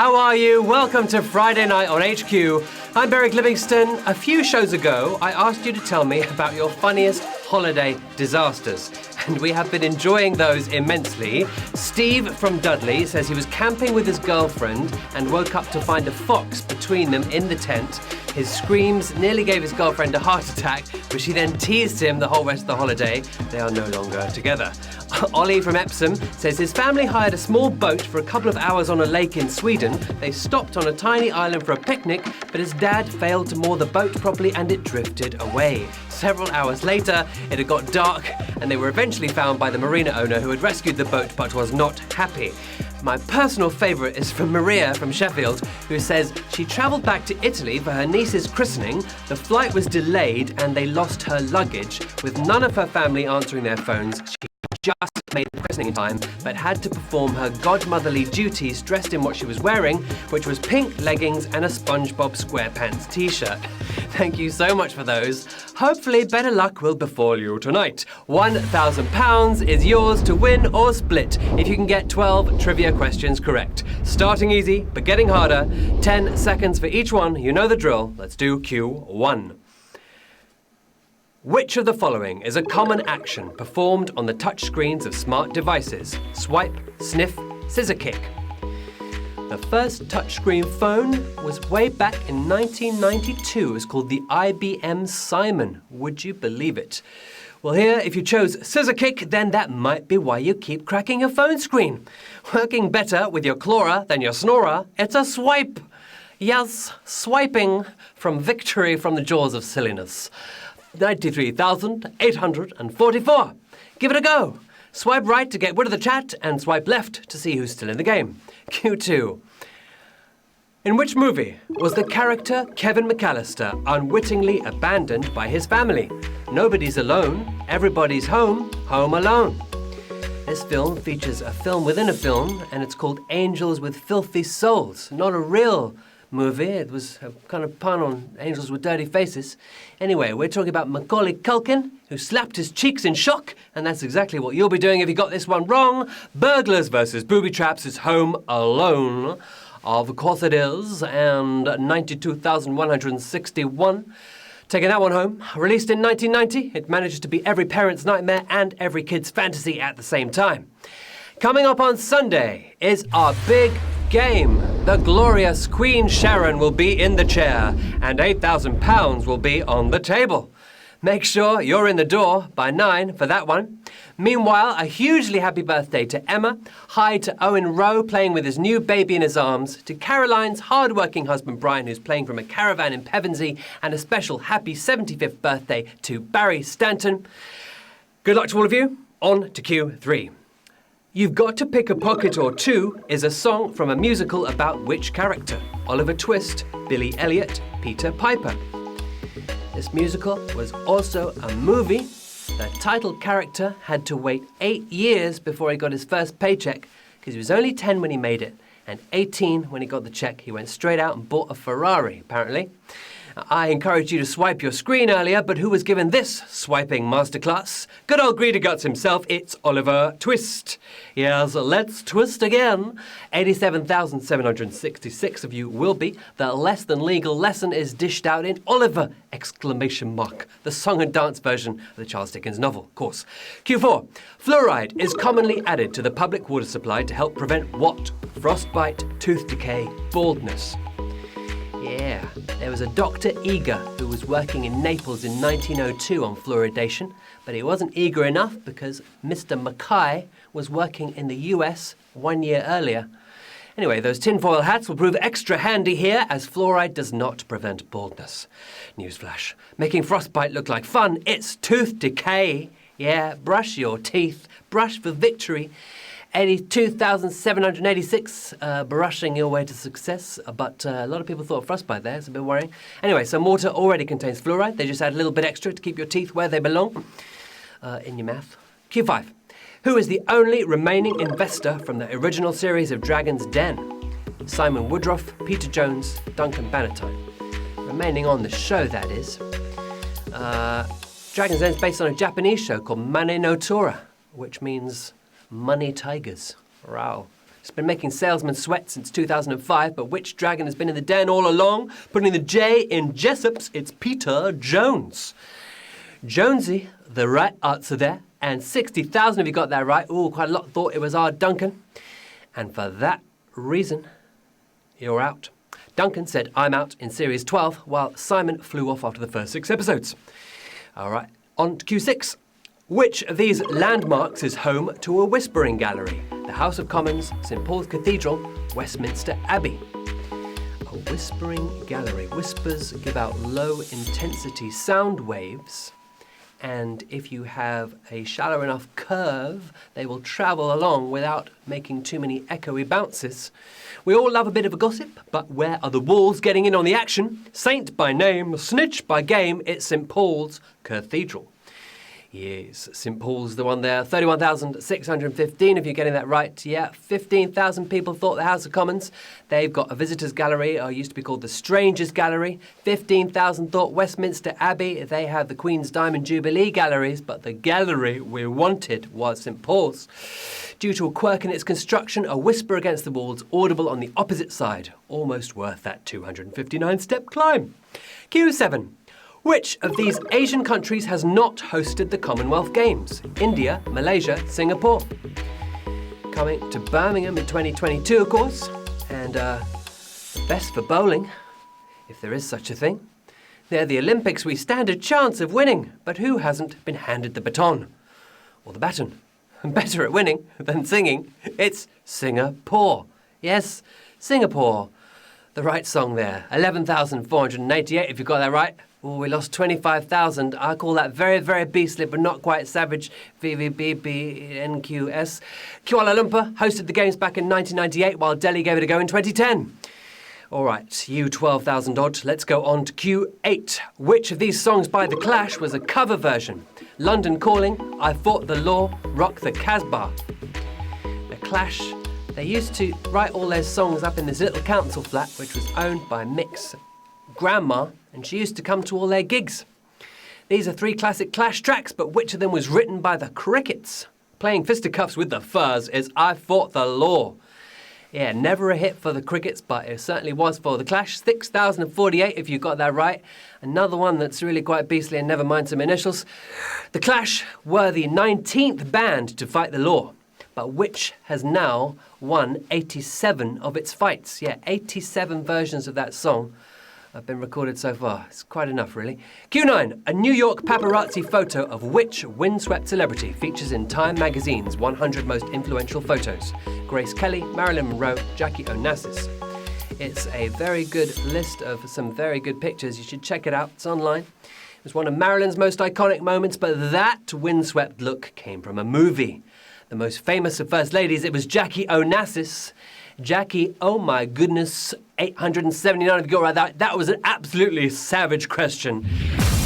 how are you? Welcome to Friday Night on HQ. I'm Beric Livingstone. A few shows ago, I asked you to tell me about your funniest holiday disasters, and we have been enjoying those immensely. Steve from Dudley says he was camping with his girlfriend and woke up to find a fox between them in the tent. His screams nearly gave his girlfriend a heart attack, but she then teased him the whole rest of the holiday. They are no longer together. Ollie from Epsom says his family hired a small boat for a couple of hours on a lake in Sweden. They stopped on a tiny island for a picnic, but his dad failed to moor the boat properly and it drifted away. Several hours later, it had got dark and they were eventually found by the marina owner who had rescued the boat but was not happy. My personal favourite is from Maria from Sheffield, who says she travelled back to Italy for her niece's christening. The flight was delayed and they lost her luggage. With none of her family answering their phones, she just made the christening in time, but had to perform her godmotherly duties dressed in what she was wearing, which was pink leggings and a SpongeBob SquarePants t-shirt. Thank you so much for those. Hopefully better luck will befall you tonight. £1,000 is yours to win or split if you can get 12 trivia questions correct. Starting easy, but getting harder. 10 seconds for each one. You know the drill. Let's do Q1. Which of the following is a common action performed on the touchscreens of smart devices? Swipe, sniff, scissor kick. The first touchscreen phone was way back in 1992. It was called the IBM Simon. Would you believe it? Well, here, if you chose scissor kick, then that might be why you keep cracking your phone screen. Working better with your clawra than your snorer, it's a swipe. Yes, swiping from victory from the jaws of silliness. 93,844. Give it a go. Swipe right to get rid of the chat and swipe left to see who's still in the game. Q2. In which movie was the character Kevin McAllister unwittingly abandoned by his family? Nobody's Alone, Everybody's Home, Home Alone. This film features a film within a film, and it's called Angels with Filthy Souls. Not a real movie. It was a kind of pun on Angels with Dirty Faces. Anyway, we're talking about Macaulay Culkin, who slapped his cheeks in shock, and that's exactly what you'll be doing if you got this one wrong. Burglars versus Booby Traps is Home Alone. Of course it is, and 92,161. Taking that one home. Released in 1990, it manages to be every parent's nightmare and every kid's fantasy at the same time. Coming up on Sunday is our big game. The glorious Queen Sharon will be in the chair and £8,000 will be on the table. Make sure you're in the door by 9 for that one. Meanwhile, a hugely happy birthday to Emma. Hi to Owen Rowe playing with his new baby in his arms. To Caroline's hard-working husband Brian, who's playing from a caravan in Pevensey. And a special happy 75th birthday to Barry Stanton. Good luck to all of you. On to Q3. You've Got to Pick a Pocket or Two is a song from a musical about which character? Oliver Twist, Billy Elliot, Peter Piper. This musical was also a movie. The title character had to wait 8 years before he got his first paycheck because he was only 10 when he made it and 18 when he got the check. He went straight out and bought a Ferrari, apparently. I encouraged you to swipe your screen earlier, but who was given this swiping masterclass? Good old Greedy Guts himself, it's Oliver Twist. Yes, let's twist again. 87,766 of you will be. The less than legal lesson is dished out in Oliver! The song and dance version of the Charles Dickens novel, of course. Q4. Fluoride is commonly added to the public water supply to help prevent what? Frostbite, tooth decay, baldness. Yeah, there was a Dr. Eager who was working in Naples in 1902 on fluoridation, but he wasn't eager enough because Mr. Mackay was working in the US 1 year earlier. Anyway, those tinfoil hats will prove extra handy here as fluoride does not prevent baldness. Newsflash. Making frostbite look like fun, it's tooth decay. Yeah, brush your teeth. Brush for victory. 82,786 brushing your way to success, but a lot of people thought frostbite there. It's a bit worrying. Anyway, some water already contains fluoride. They just add a little bit extra to keep your teeth where they belong in your mouth. Q5. Who is the only remaining investor from the original series of Dragon's Den? Simon Woodruff, Peter Jones, Duncan Bannatyne. Remaining on the show, that is. Dragon's Den is based on a Japanese show called Mane no Tora, which means money tigers. Wow. It's been making salesmen sweat since 2005, but which dragon has been in the den all along? Putting the J in Jessop's, it's Peter Jones. Jonesy, the right answer there, and 60,000 if you got that right. Ooh, quite a lot thought it was our Duncan. And for that reason, you're out. Duncan said, I'm out in Series 12, while Simon flew off after the first 6 episodes. All right, on to Q6. Which of these landmarks is home to a whispering gallery? The House of Commons, St Paul's Cathedral, Westminster Abbey. A whispering gallery. Whispers give out low-intensity sound waves, and if you have a shallow enough curve, they will travel along without making too many echoey bounces. We all love a bit of a gossip, but where are the wolves getting in on the action? Saint by name, snitch by game, it's St Paul's Cathedral. Yes, St Paul's the one there. 31,615 if you're getting that right. Yeah, 15,000 people thought the House of Commons. They've got a visitors gallery, or used to be called the Strangers Gallery. 15,000 thought Westminster Abbey. They have the Queen's Diamond Jubilee galleries, but the gallery we wanted was St Paul's. Due to a quirk in its construction, a whisper against the walls audible on the opposite side. Almost worth that 259-step climb. Q7. Which of these Asian countries has not hosted the Commonwealth Games? India, Malaysia, Singapore. Coming to Birmingham in 2022, of course. And best for bowling, if there is such a thing. They're the Olympics we stand a chance of winning. But who hasn't been handed the baton? Or the baton? Better at winning than singing. It's Singapore. Yes, Singapore. The right song there. 11,488 if you got that right. Oh, we lost 25,000. I call that very, very beastly, but not quite savage. VVBBNQS. Kuala Lumpur hosted the Games back in 1998, while Delhi gave it a go in 2010. All right, you 12,000 odd. Let's go on to Q8. Which of these songs by The Clash was a cover version? London Calling, I Fought the Law, Rock the Casbah. The Clash, they used to write all their songs up in this little council flat, which was owned by Mick's grandma, and she used to come to all their gigs. These are 3 classic Clash tracks, but which of them was written by the Crickets? Playing fisticuffs with the Furs is I Fought the Law. Yeah, never a hit for the Crickets, but it certainly was for the Clash. 6,048 if you got that right. Another one that's really quite beastly, and never mind some initials. The Clash were the 19th band to fight the law, but which has now won 87 of its fights. Yeah, 87 versions of that song have been recorded so far. It's quite enough, really. Q9. A New York paparazzi photo of which windswept celebrity features in Time magazine's 100 most influential photos? Grace Kelly, Marilyn Monroe, Jackie Onassis. It's a very good list of some very good pictures. You should check it out. It's online. It was one of Marilyn's most iconic moments, but that windswept look came from a movie. The most famous of First Ladies, it was Jackie Onassis. Jackie, oh my goodness, 879 if you got right. That was an absolutely savage question.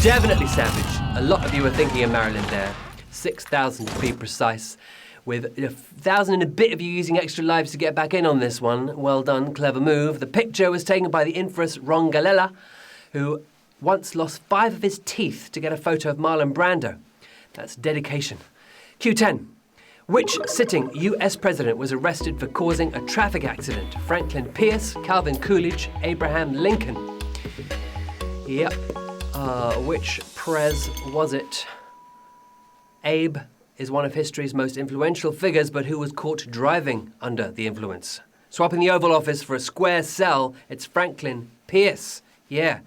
Definitely savage. A lot of you were thinking of Marilyn there. 6,000 to be precise. With 1,000 and a bit of you using extra lives to get back in on this one. Well done, clever move. The picture was taken by the infamous Ron Galella, who once lost 5 of his teeth to get a photo of Marlon Brando. That's dedication. Q10. Which sitting US president was arrested for causing a traffic accident? Franklin Pierce, Calvin Coolidge, Abraham Lincoln. Yep. Which prez was it? Abe is one of history's most influential figures, but who was caught driving under the influence? Swapping the Oval Office for a square cell, it's Franklin Pierce. Yeah.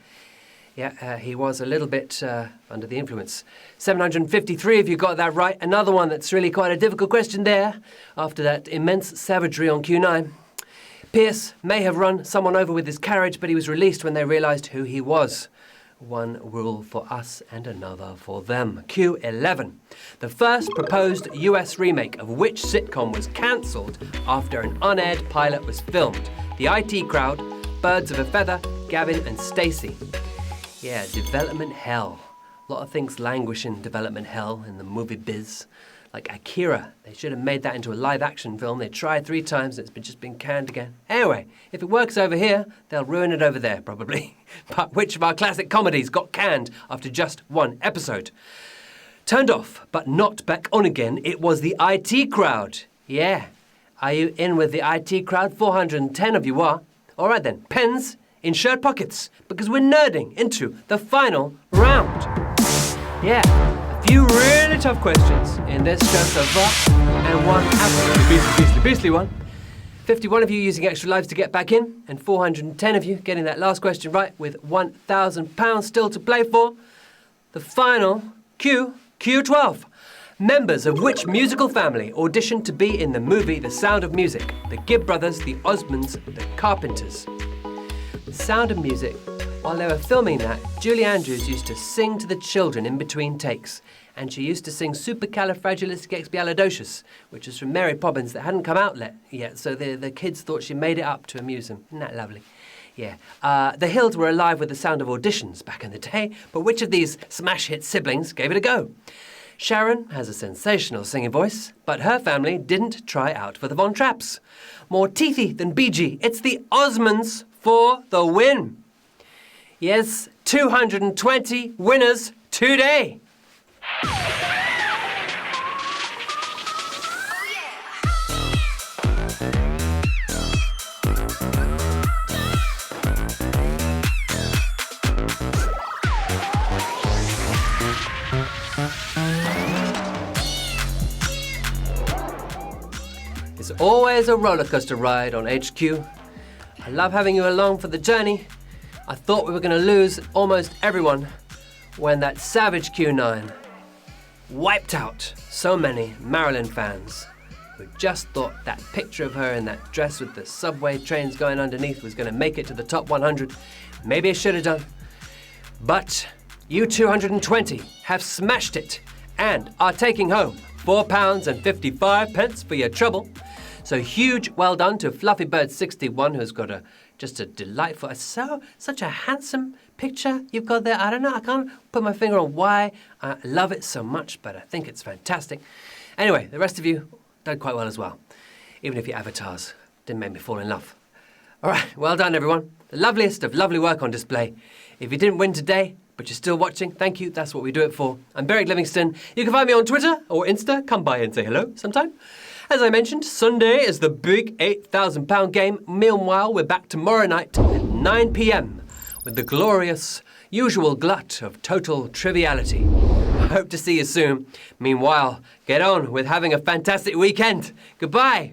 He was a little bit under the influence. 753 if you got that right. Another one that's really quite a difficult question there after that immense savagery on Q9. Pierce may have run someone over with his carriage, but he was released when they realised who he was. One rule for us and another for them. Q11. The first proposed US remake of which sitcom was cancelled after an unaired pilot was filmed? The IT Crowd, Birds of a Feather, Gavin and Stacey. Yeah, development hell. A lot of things languish in development hell in the movie biz. Like Akira. They should have made that into a live-action film. They tried 3 times and it's just been canned again. Anyway, if it works over here, they'll ruin it over there, probably. But which of our classic comedies got canned after just 1 episode? Turned off, but not back on again, it was the IT Crowd. Yeah. Are you in with the IT crowd? 410 of you are. All right then, pens in shirt pockets, because we're nerding into the final round. Yeah, a few really tough questions in this show so far, and one absolutely beastly one. 51 of you using extra lives to get back in, and 410 of you getting that last question right with £1,000 still to play for. The final Q12. Members of which musical family auditioned to be in the movie The Sound of Music? The Gibb brothers, the Osmonds, the Carpenters. The Sound of Music. While they were filming that, Julie Andrews used to sing to the children in between takes, and she used to sing Supercalifragilisticexpialidocious, which was from Mary Poppins that hadn't come out yet, so the kids thought she made it up to amuse them. Isn't that lovely? Yeah. The Hills were alive with the sound of auditions back in the day, but which of these smash hit siblings gave it a go? Sharon has a sensational singing voice, but her family didn't try out for the Von Trapps. More teethy than Bee Gee, it's the Osmonds for the win. Yes, 220 winners today. It's always a roller coaster ride on HQ. I love having you along for the journey. I thought we were going to lose almost everyone when that savage Q9 wiped out so many Marilyn fans who just thought that picture of her in that dress with the subway trains going underneath was going to make it to the top 100. Maybe it should have done. But you 220 have smashed it and are taking home £4.55 for your trouble. So huge well done to Fluffybird61, who's got just a delightful, such a handsome picture you've got there. I don't know, I can't put my finger on why I love it so much, but I think it's fantastic. Anyway, the rest of you did quite well as well, even if your avatars didn't make me fall in love. All right, well done everyone. The loveliest of lovely work on display. If you didn't win today, but you're still watching, thank you, that's what we do it for. I'm Beric Livingstone. You can find me on Twitter or Insta. Come by and say hello sometime. As I mentioned, Sunday is the big £8,000 game. Meanwhile, we're back tomorrow night at 9 p.m. with the glorious, usual glut of total triviality. I hope to see you soon. Meanwhile, get on with having a fantastic weekend. Goodbye.